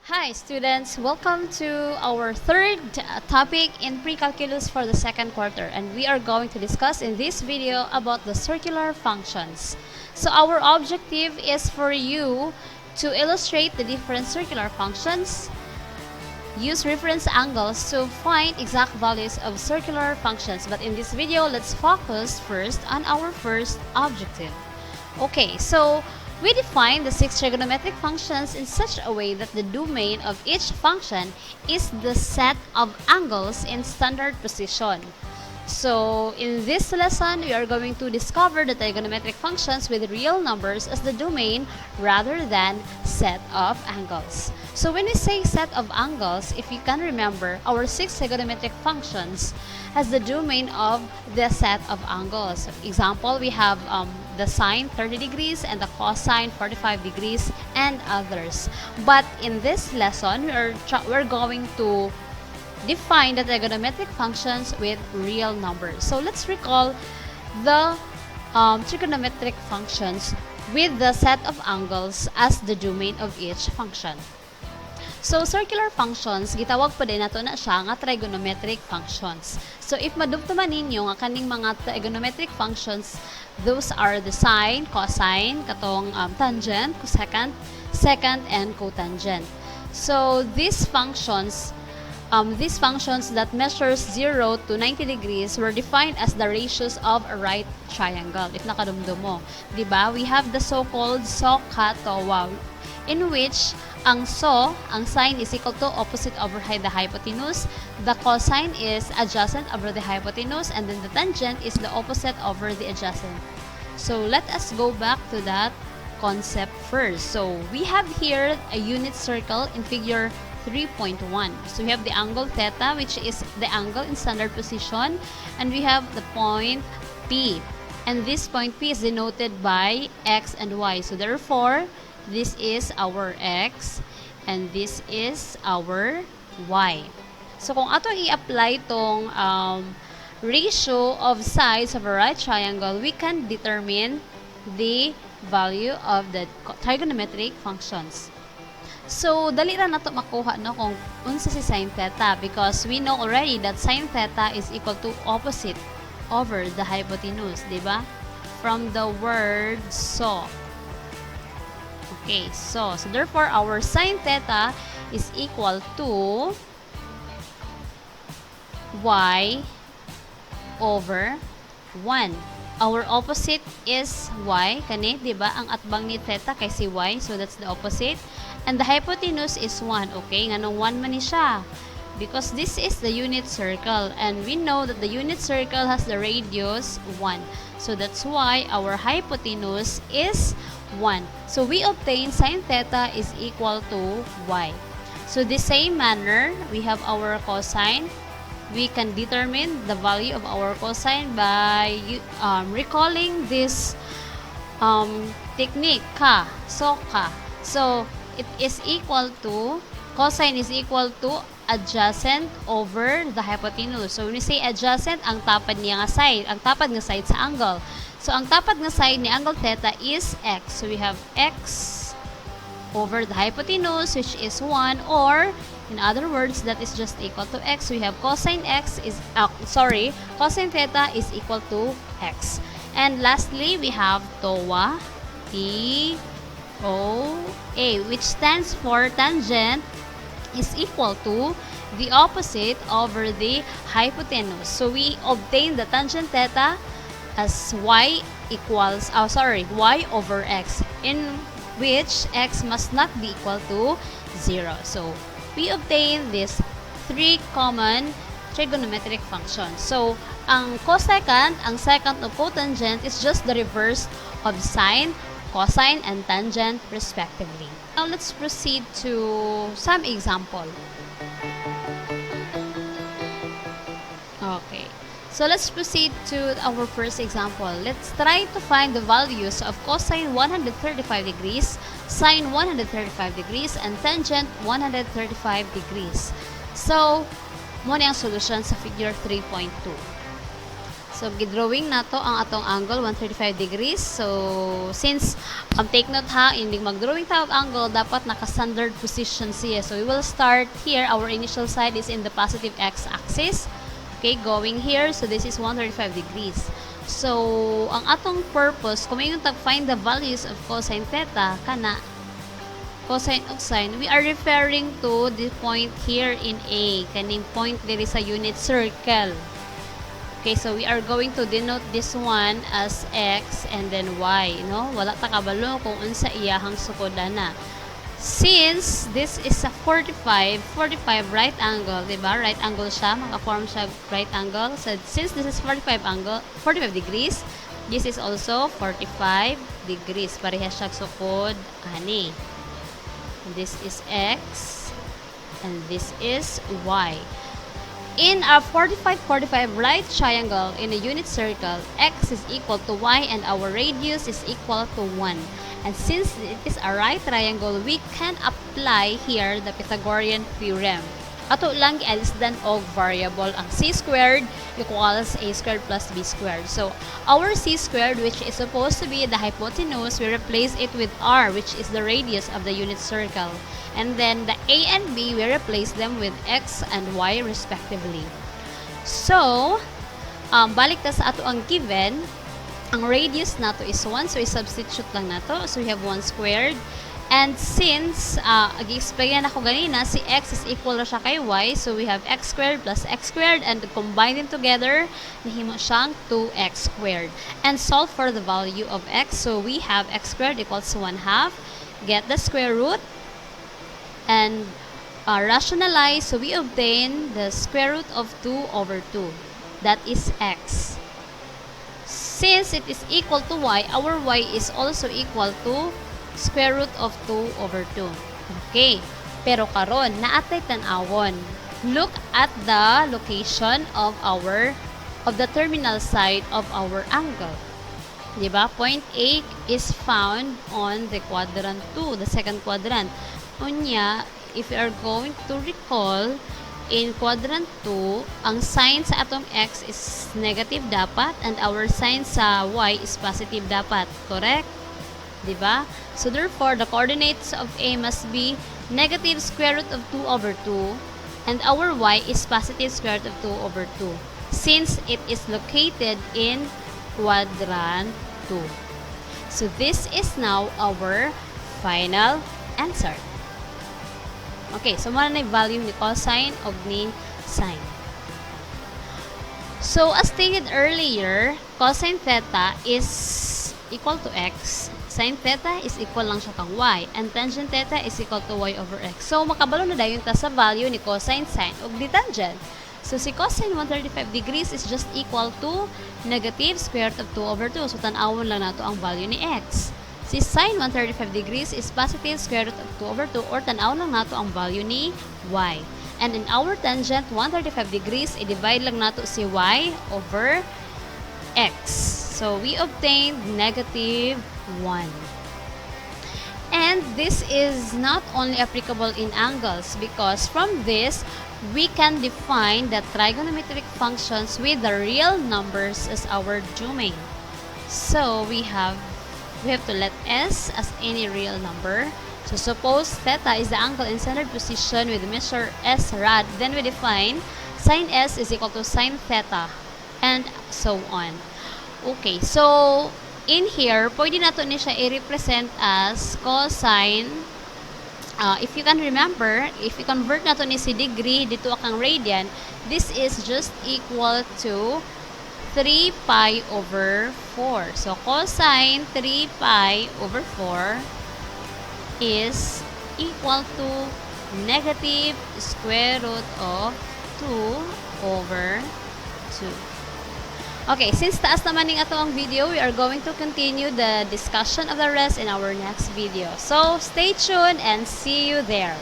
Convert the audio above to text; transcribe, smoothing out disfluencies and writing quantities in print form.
Hi students, welcome to our third topic in pre-calculus for the second quarter, and we are going to discuss in this video about the circular functions. So our objective is for you to illustrate the different circular functions, use reference angles to find exact values of circular functions. But in this video, let's focus first on our first objective. Okay, so we define the 6 trigonometric functions in such a way that the domain of each function is the set of angles in standard position. So, in this lesson, we are going to discover the trigonometric functions with real numbers as the domain rather than set of angles. So, when we say set of angles, if you can remember, our 6 trigonometric functions has the domain of the set of angles. Example, we have the sine 30 degrees and the cosine 45 degrees and others. But in this lesson, we're going to define the trigonometric functions with real numbers. So let's recall the trigonometric functions with the set of angles as the domain of each function. So circular functions, gitawag pa din nato na siya nga trigonometric functions. So if madugtuman ninyo nga kaning mga trigonometric functions, those are the sine, cosine, katong tangent, cosecant, secant, and cotangent. So these functions that measures 0 to 90 degrees were defined as the ratios of a right triangle. If nakadumdum mo, diba? We have the so-called SOH-CAH-TOA, in which ang sine is equal to opposite over the hypotenuse, the cosine is adjacent over the hypotenuse, and then the tangent is the opposite over the adjacent. So let us go back to that concept first. So we have here a unit circle in figure 3.1. So we have the angle theta, which is the angle in standard position, and we have the point P. And this point P is denoted by X and Y. So therefore, this is our X and this is our Y. So kung ato i-apply tong ratio of sides of a right triangle, we can determine the value of the trigonometric functions. So, dali ra nato makuha no kung unsa si sin theta, because we know already that sin theta is equal to opposite over the hypotenuse, di ba? From the word SOH. Okay, so therefore our sin theta is equal to y over 1. Our opposite is y, kani, di ba? Ang atbang ni theta kay si y, so that's the opposite. And the hypotenuse is 1, okay? Nganong 1 man ni siya? Because this is the unit circle, and we know that the unit circle has the radius 1. So that's why our hypotenuse is 1. So we obtain sin theta is equal to y. So the same manner, we have our cosine. We can determine the value of our cosine by recalling this technique, SOH-CAH. So it is equal to, cosine is equal to adjacent over the hypotenuse. So when we say adjacent, ang tapad niya nga side, ang tapad nga side sa angle. So ang tapad nga side ni angle theta is x. So we have x over the hypotenuse, which is 1, or in other words, that is just equal to x. We have cosine x is cosine theta is equal to x. And lastly, we have TOA, TOA, which stands for tangent is equal to the opposite over the hypotenuse. So we obtain the tangent theta as y over x, in which x must not be equal to 0. So we obtain these 3 common trigonometric functions. So ang cosecant, ang secant of cotangent is just the reverse of sine, cosine, and tangent respectively. Now let's proceed to some example. Okay, so let's proceed to our first example. Let's try to find the values of cosine 135 degrees, sine 135 degrees, and tangent 135 degrees. So, muna ang solution sa figure 3.2. So, gidrawing na to ang atong angle, 135 degrees. So, since, take note ha, hindi mag-drawing tayo angle, dapat naka-standard position siya. So, we will start here. Our initial side is in the positive x-axis. Okay, going here. So, this is 135 degrees. So, ang atong purpose, kung may find the values of cosine theta, kana, cosine of sine, we are referring to the point here in A. Kaning point there is a unit circle. Okay, so we are going to denote this one as x and then y, no? Wala ta kabalo kung unsa iyahang sukodan na. Since this is a 45 right angle, diba? Right angle siya, maka-form siya right angle. So since this is 45 degrees, this is also 45 degrees. Parehas siya sukod ani. This is x and this is y. In a 45 right triangle in a unit circle, x is equal to y and our radius is equal to 1. And since it is a right triangle, we can apply here the Pythagorean theorem. Ato lang i-alisdan og variable ang c squared equals a squared plus b squared. So, our c squared, which is supposed to be the hypotenuse, we replace it with r, which is the radius of the unit circle. And then the a and b, we replace them with x and y respectively. So, balik ta sa ato ang given, ang radius nato is 1, so i-substitute lang nato. So, we have 1 squared. And since, ag-explain ako ganina, si x is equal na siya kay y, so we have x squared plus x squared, and combine them together, nahimo siyang 2x squared. And solve for the value of x, so we have x squared equals 1/2, get the square root, and rationalize, so we obtain the square root of 2 over 2. That is x. Since it is equal to y, our y is also equal to square root of 2 over 2. Okay. Pero karon, naatay tan-awon. Look at the location of the terminal side of our angle. Diba? Point A is found on the quadrant 2, the second quadrant. Unya, if you are going to recall, in quadrant 2, ang sign sa atong x is negative dapat and our sign sa y is positive dapat. Correct? Diba? So therefore, the coordinates of A must be negative square root of 2 over 2 and our y is positive square root of 2 over 2 since it is located in quadrant 2. So this is now our final answer. Okay, so muna na yung value ni cosine o ni sine. So as stated earlier, cosine theta is equal to x, sin theta is equal lang siya kang y, and tangent theta is equal to y over x. So, makabalo na dayon ta sa value ni cosine, sine, ug di tangent. So, si cosine 135 degrees is just equal to negative square root of 2 over 2. So, tan-awon lang nato ang value ni x. Si sine 135 degrees is positive square root of 2 over 2 or tan-awon lang nato ang value ni y. And in our tangent 135 degrees, i-divide lang nato si y over x. So, we obtained negative 1. And this is not only applicable in angles because from this, we can define the trigonometric functions with the real numbers as our domain. So, we have to let S as any real number. So, suppose theta is the angle in centered position with measure S rad. Then we define sin S is equal to sin theta and so on. Okay, so in here, pwede nato ni siya i-represent as cosine. If you can remember, if you convert nato ni si degree dito akang radian, this is just equal to 3 pi over 4. So, cosine 3 pi over 4 is equal to negative square root of 2 over 2. Okay, since taas naman ning ato ang video, we are going to continue the discussion of the rest in our next video. So, stay tuned and see you there.